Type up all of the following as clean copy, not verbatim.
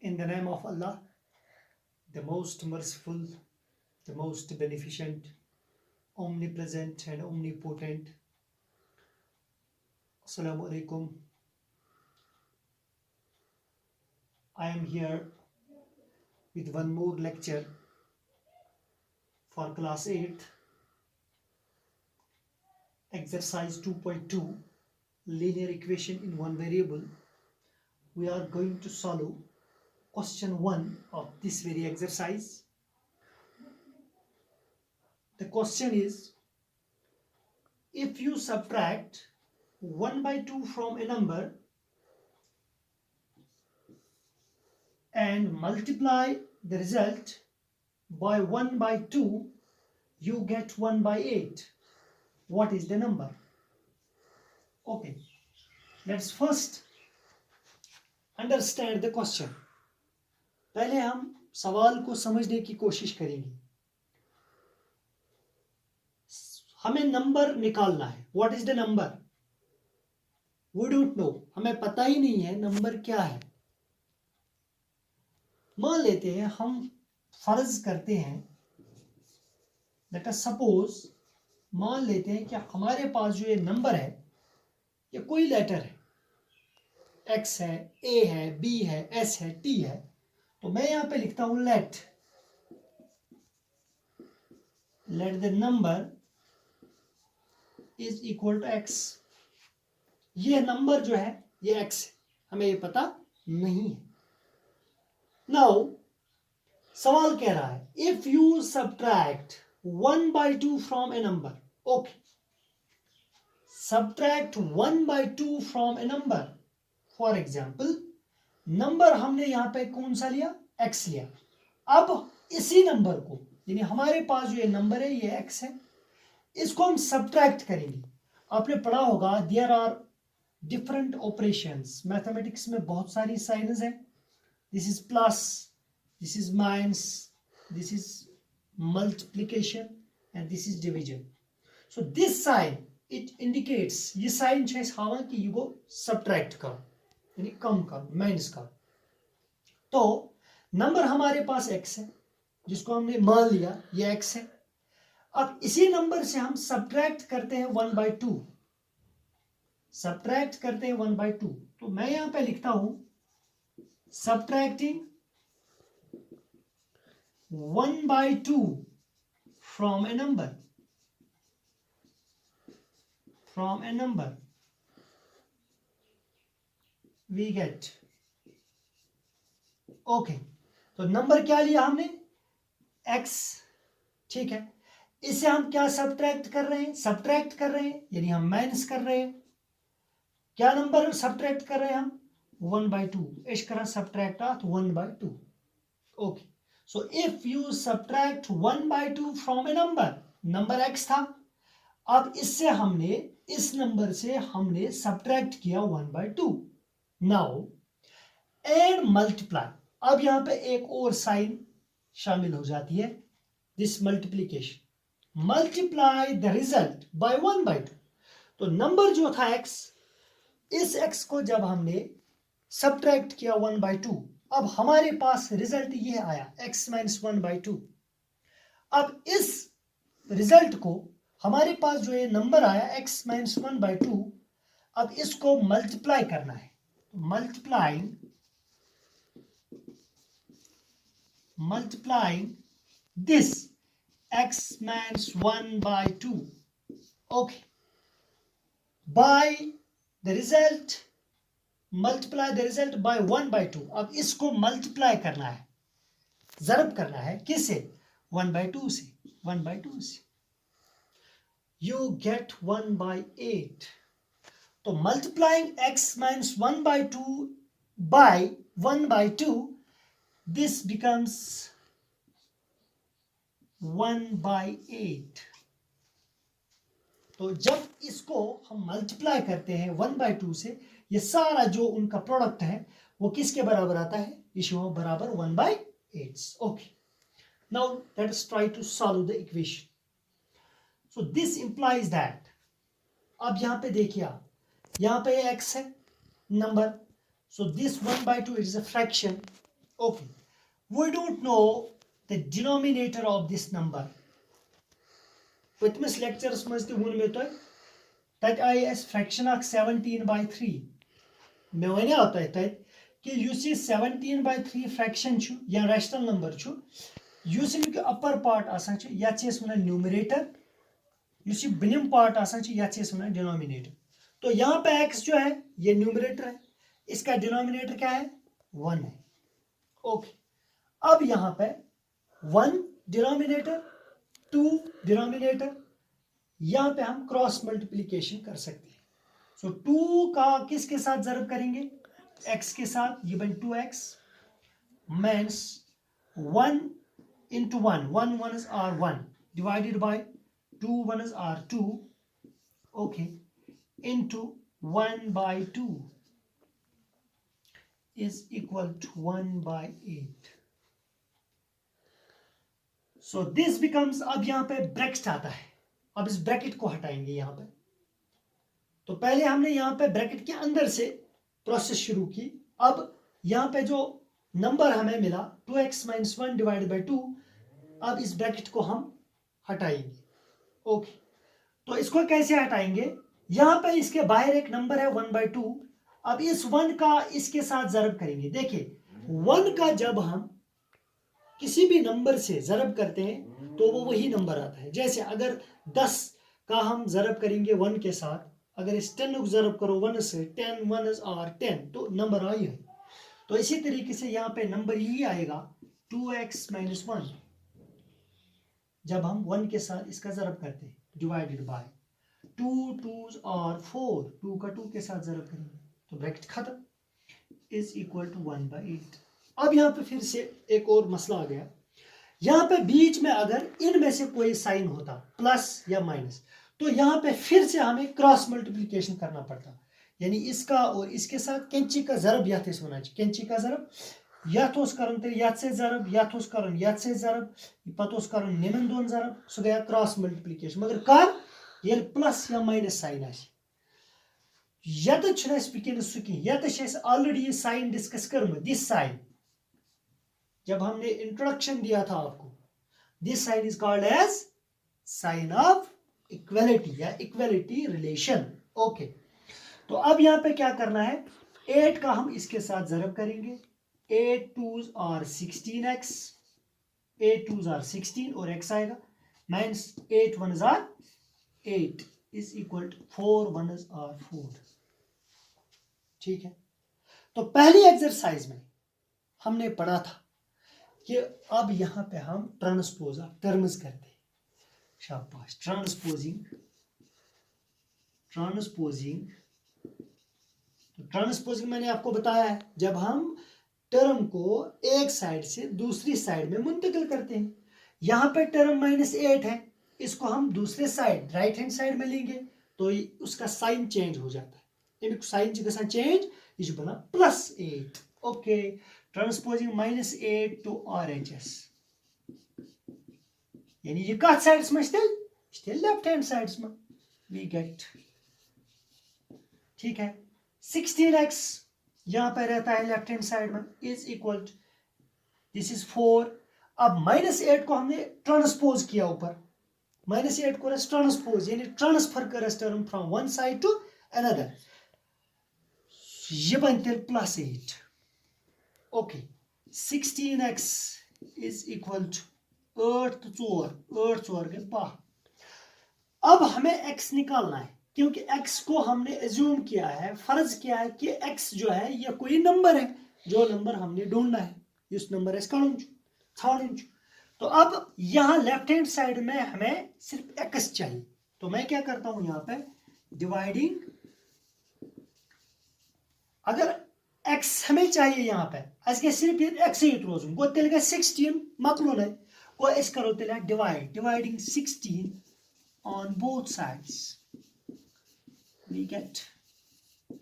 In the name of Allah, the most merciful, the most beneficent, omnipresent and omnipotent. Assalamu alaikum. I am here with one more lecture for class 8, exercise 2.2, linear equation in one variable. We are going to solve question 1 of this very exercise. The question is, if you subtract 1 by 2 from a number and multiply the result by 1 by 2, you get 1 by 8. What is the number? Okay, let's first understand the question. पहले हम सवाल को समझने की कोशिश करेंगे. हमें number निकालना है. What is the number? We don't know. हमें पता ही नहीं है नंबर क्या है. मान लेते हैं, हम फर्ज करते हैं, लेट अस सपोज, मान लेते हैं कि हमारे पास जो ये नंबर है ये कोई लेटर है, x है, a है, b है, s है, t है. तो मैं यहां पे लिखता हूं let the number is equal to x. ये नंबर जो है ये x है, हमें ये पता नहीं है. नाउ सवाल कह रहा है, if you subtract 1 by 2 from A number. Okay, subtract 1 by 2 from A number. For example, number हमने यहां पे कौन सा लिया? x लिया. अब इसी नंबर को, यानी हमारे पास जो ये नंबर है ये x है, इसको हम सब्ट्रैक्ट करेंगे. आपने पढ़ा होगा there are different operations. Mathematics में बहुत सारी साइंस हैं. This is plus, this is minus, this is multiplication, and this is division. So this sign, it indicates, ये sign है हावा कि ये को subtract करो, यानी कम करो, minus करो. तो नंबर हमारे पास x है, जिसको हमने मान लिया ये x है. अब इसी नंबर से हम subtract करते हैं 1 by 2, subtract करते हैं 1 by 2. तो मैं यहां पे लिखता हूं subtracting 1 by 2 from a number, we get. Okay, तो नंबर क्या लिया हमने? x. ठीक है, इससे हम क्या सब्ट्रैक्ट कर रहे हैं? सब्ट्रैक्ट कर रहे हैं, यानी हम माइनस कर रहे हैं. क्या नंबर सब्ट्रैक्ट कर रहे हैं हम? 1 by 2. इस करा सब्ट्रैक्ट आत 1 by 2. Okay, so if you subtract 1 by 2 from a number, number x था, अब इससे हमने, इस नंबर से हमने subtract किया 1 by 2. now and multiply. अब यहां पे एक और साइन शामिल हो जाती है, this multiplication. multiply the result by 1 by 2. तो नंबर जो था x, इस x को जब हमने subtract किया 1 by 2, अब हमारे पास रिजल्ट ये आया x माइनस 1 by 2. अब इस रिजल्ट को, हमारे पास जो ये नंबर आया x माइनस 1 by 2, अब इसको मल्टीप्लाई करना है. Multiplying this x minus 1 by 2, okay, by the result, multiply the result by 1 by 2. अब इसको मल्टीप्लाई करना है, ज़रब करना है, किससे? 1 by 2 से. 1 by 2 से यू गेट 1 by 8. तो multiplying x minus 1 by 2 by 1 by 2, this becomes 1 by 8. तो जब इसको हम मल्टीप्लाई करते हैं 1 by 2 से, ये सारा जो उनका प्रोडक्ट है वो किसके बराबर आता है? इशू बराबर 1 by 8. Okay, now let us try to solve the equation. So this implies that, अब यहां पे देखिए आप, यहां पे x है number, so this 1 by 2 is a fraction. Okay, we don't know the denominator of this number. Putmis lectures must the one method that I as fraction of 17/3. मैं वने आता है कि युस 17/3 फ्रैक्शन छु या रैशनल नंबर छु use इनके upper part आसान छु या चीज वना न्यूमरेटर युस बिनिम पार्ट आसान छु या चीज वना डिनोमिनेटर. तो यहाँ पे x जो है ये न्यूमरेटर है, इसका डिनोमिनेटर क्या है 1 है. ओके, अब यहाँ पे 1 डिनोमिनेटर 2 डिनोमिनेटर, यहाँ पे हम क्रॉस मल्टीप्लिकेशन कर सकते हैं. सो 2 का किसके साथ जरब करेंगे x के साथ, ये बन 2x means 1 into 1 1 1s are 1 divided by 2 1s are 2, okay, into 1 by 2 is equal to 1 by 8. So this becomes, अब यहाँ पे ब्रैकेट आता है, अब इस ब्रैकेट को हटाएंगे यहाँ पे. तो पहले हमने यहाँ पे ब्रैकेट के अंदर से प्रोसेस शुरू की. अब यहाँ पे जो नंबर हमें मिला 2x minus 1 divided by 2, अब इस ब्रैकेट को हम हटाएंगे. ओके, तो इसको कैसे हटाएंगे, यहाँ पे इसके बाहर एक नंबर है 1/2. अब इस 1 का इसके साथ जरब करेंगे. देखिए 1 का जब हम किसी भी नंबर से जरब करते हैं तो वो वही नंबर आता है. जैसे अगर 10 का हम जरब करेंगे 1 के साथ, अगर इस 10 को जरब करो 1 से, 10 1s are 10, तो नंबर आई है. तो इसी तरीके से यहाँ पे नंबर यही आएगा 2x minus 1 जब हम 1 के साथ इसका जरब करते हैं डिवाइडेड बाय 2 2s are 4, 2 का 2 के साथ जरब करेंगे तो ब्रैकेट खत्म, इज इक्वल टू 1/8. अब यहाँ पे फिर से एक और मसला आ गया. यहाँ पे बीच में अगर इनमें से कोई साइन होता प्लस या माइनस, तो यहाँ पे फिर से हमें क्रॉस मल्टीप्लिकेशन करना पड़ता. यानी इसका और इसके साथ कैंची का जरब या थे होना चाहिए. कैंची का जरब या तो करन तेल या से जरब या तो करन या से जरब पतो करन निमन दोन जरब, सो गया क्रॉस मल्टीप्लिकेशन. मगर कर ये प्लस या माइनस साइन आए यत वनस सु कह यत ऑलरेडी ये साइन डिस्कस कर. दिस साइन जब हमने इंट्रोडक्शन दिया था आपको, this sign is called as sign of equality या इक्वलिटी रिलेशन. ओके, तो अब यहां पे क्या करना है, 8 का हम इसके साथ जरब करेंगे. 8 2s are 16x, 8 2s are 16 और x आएगा minus 8 1s are 8 is equal to 4 1s are 4. ठीक है, तो पहली एक्सरसाइज में हमने पढ़ा था कि अब यहां पे हम ट्रांसपोज ऑफ टर्म्स करते हैं. शाबाश, ट्रांसपोजिंग. तो ट्रांसपोजिंग मैंने आपको बताया है जब हम टर्म को एक साइड से दूसरी साइड में मुंतकिल करते हैं. यहां पे टर्म -8 है, इसको हम दूसरे साइड राइट हैंड साइड में लेंगे तो उसका साइन चेंज हो जाता है. अमिक साइन चेंज, यह बना +8. ओके, ट्रांसपोजिंग -8 टू RHS, यानी ये कत साइड्स में तेल लेफ्ट हैंड साइड्स में. वी गेट, ठीक है, 16x यहां पर रहता है लेफ्ट हैंड साइड में, is equal to this is 4. अब -8 को हमने ट्रांसपोज किया ऊपर, -8 को ट्रांसपोज यानी ट्रांसफर कर term from one side to another, ये बनते +8. Okay, 16x is equal to 8 4 गए 12. अब हमें x निकालना है क्योंकि x को हमने एज्यूम किया है, फर्ज किया है कि x जो है ये कोई नंबर है, जो नंबर हमने ढूंढना है इस नंबर है. तो अब यहां लेफ्ट हैंड साइड में हमें सिर्फ x चाहिए, तो मैं क्या करता हूं यहां पे डिवाइडिंग. अगर x हमें चाहिए यहां पे अस सिर्फ x रोज गो तेल 16 मकल गो करो तेल dividing 16 on both sides. We get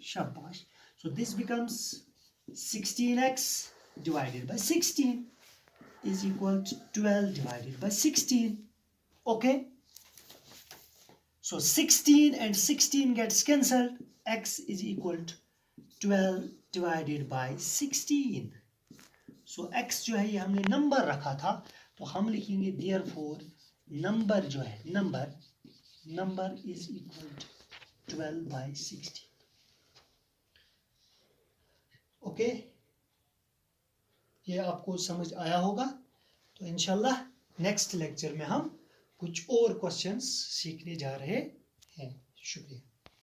shabash. So this becomes 16x divided by 16 is equal to 12 divided by 16. Okay, so 16 and 16 gets cancelled. X is equal to 12 divided by 16. So x जो है ये हमने number रखा था, तो हम लिखेंगे therefore number जो है number is equal to 12/16। Okay, ये आपको समझ आया होगा। तो इंशाल्लाह नेक्स्ट लेक्चर में हम कुछ और क्वेश्चंस सीखने जा रहे हैं। शुक्रिया।